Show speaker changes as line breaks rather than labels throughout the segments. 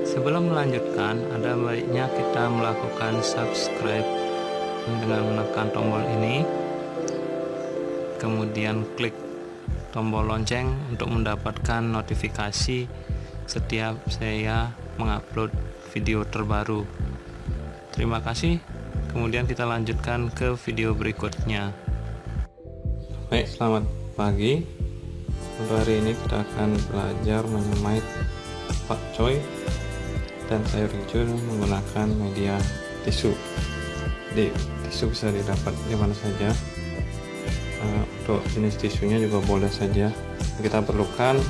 Sebelum melanjutkan, ada baiknya kita melakukan subscribe dengan menekan tombol ini, kemudian klik tombol lonceng untuk mendapatkan notifikasi setiap saya mengupload video terbaru. Terima kasih. Kemudian kita lanjutkan ke video berikutnya. Baik, selamat pagi. Untuk hari ini kita akan belajar menyemai pakcoy dan sayur hijau menggunakan media tisu. Jadi tisu bisa didapat di mana saja. Untuk jenis tisunya juga boleh saja. Kita perlukan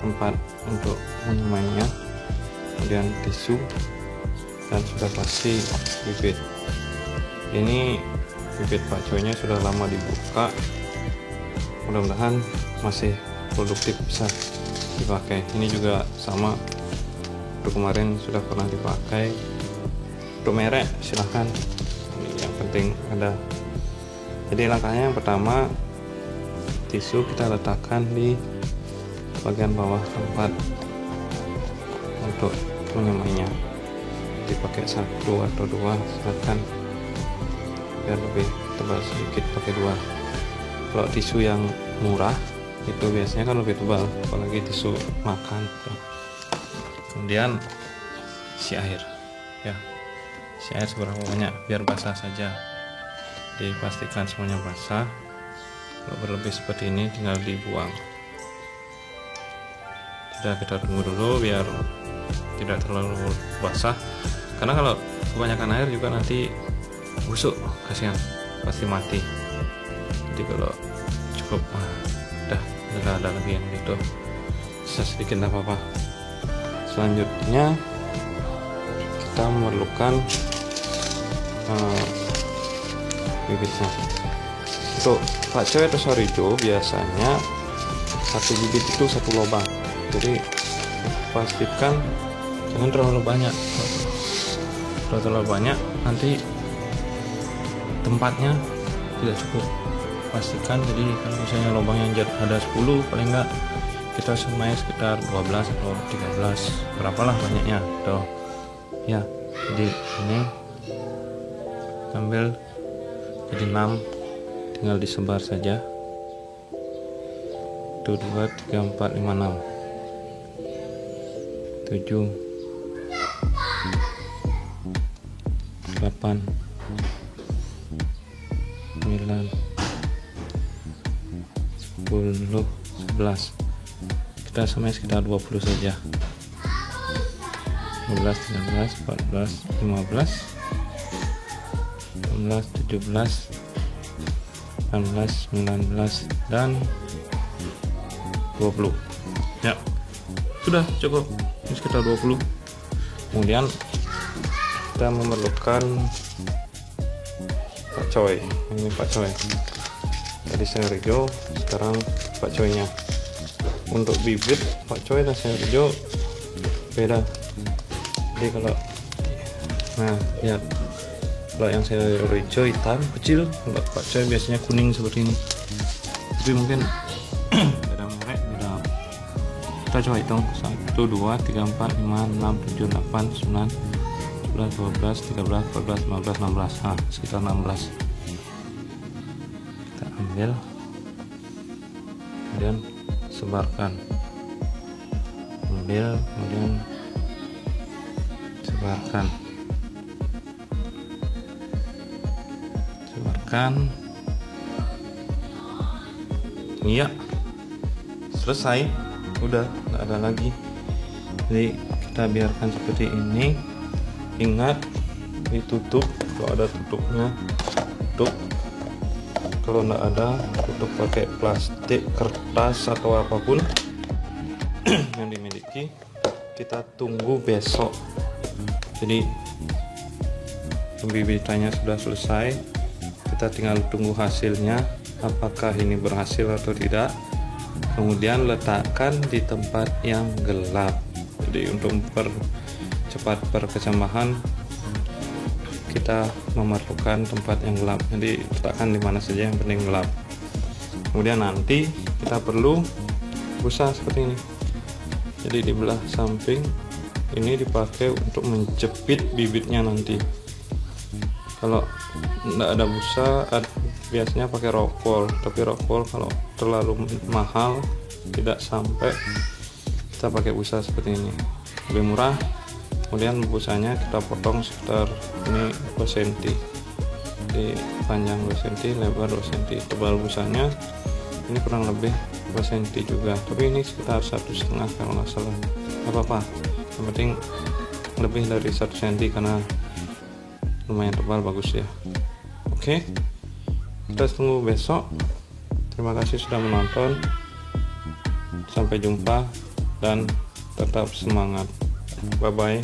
tempat untuk menyemainya, kemudian tisu, dan sudah pasti bibit. Ini bibit pakcoynya sudah lama dibuka, mudah-mudahan masih produktif bisa dipakai. Ini juga sama, kemarin sudah pernah dipakai. Untuk merek silahkan, yang penting ada. Jadi langkahnya yang pertama, tisu kita letakkan di bagian bawah tempat untuk menyemainya. Dipakai satu atau dua silahkan, biar lebih tebal sedikit pakai dua. Kalau tisu yang murah itu biasanya kan lebih tebal, apalagi tisu makan. Kemudian isi air, ya, isi air seberapa banyak biar basah saja. Dipastikan semuanya basah. Kalau berlebih seperti ini tinggal dibuang. Sudah, kita tunggu dulu biar tidak terlalu basah, karena kalau kebanyakan air juga nanti busuk, kasihan, pasti mati. Jadi kalau cukup, udah nggak ada lagi yang gitu, bisa sedikit nggak apa-apa. Selanjutnya kita memerlukan bibitnya. Untuk pakcoy atau sayur hijau biasanya satu bibit itu satu lubang, jadi pastikan jangan terlalu banyak. Kalau terlalu banyak nanti tempatnya tidak cukup. Pastikan, jadi kalau misalnya lubangnya ada 10, paling enggak kita semai sekitar 12 atau 13, berapalah banyaknya tuh ya. Jadi ini ambil jadi 6, tinggal disebar saja. 1, 2, 3, 4, 5, 6, 7, 8, 9, 10, 11. Kita semai sekitar 20 saja. 12, 13, 14, 15, 16, 17, 18, 19, dan 20. Ya, sudah cukup. Ini sekitar 20. Kemudian kita memerlukan pakcoy. Ini pakcoy. Tadi sayur hijau, sekarang pakcoynya. Untuk bibit pakcoy dan sayur hijau beda. Jadi kalau lihat, kalau yang sayur hijau hitam kecil, kalau pakcoy biasanya kuning seperti ini. Tapi mungkin beda merek, beda. Kita coba hitung 1, 2, 3, 4, 5, 6, 7, 8, 9, 11, 12, 13, 14, 15, 16. Sekitar 16. Kita ambil, kemudian sebarkan. Ambil, kemudian sebarkan. Iya, selesai, udah nggak ada lagi. Jadi kita biarkan seperti ini. Ingat, ditutup. Kalau ada tutupnya, tutup. Kalau nggak ada, tutup pakai plastik, kertas, atau apapun yang dimiliki. Kita tunggu besok. Jadi pembibitannya sudah selesai, kita tinggal tunggu hasilnya, apakah ini berhasil atau tidak. Kemudian letakkan di tempat yang gelap. Jadi untuk mempercepat perkecambahan, kita memerlukan tempat yang gelap. Jadi letakkan di mana saja yang penting gelap. Kemudian nanti kita perlu busa seperti ini. Jadi di belah samping ini dipakai untuk menjepit bibitnya nanti. Kalau tidak ada busa, biasanya pakai rockwool, tapi rockwool kalau terlalu mahal tidak sampai kita pakai busa seperti ini, lebih murah. Kemudian busanya kita potong sekitar ini 2 cm, di panjang 2 cm, lebar 2 cm. Tebal busanya ini kurang lebih 2 cm juga, tapi ini sekitar 1,5 kalau nggak salah. Gak apa-apa, yang penting lebih dari 1 cm karena lumayan tebal, bagus ya. Oke, kita tunggu besok. Terima kasih sudah menonton, sampai jumpa dan tetap semangat. Bye bye.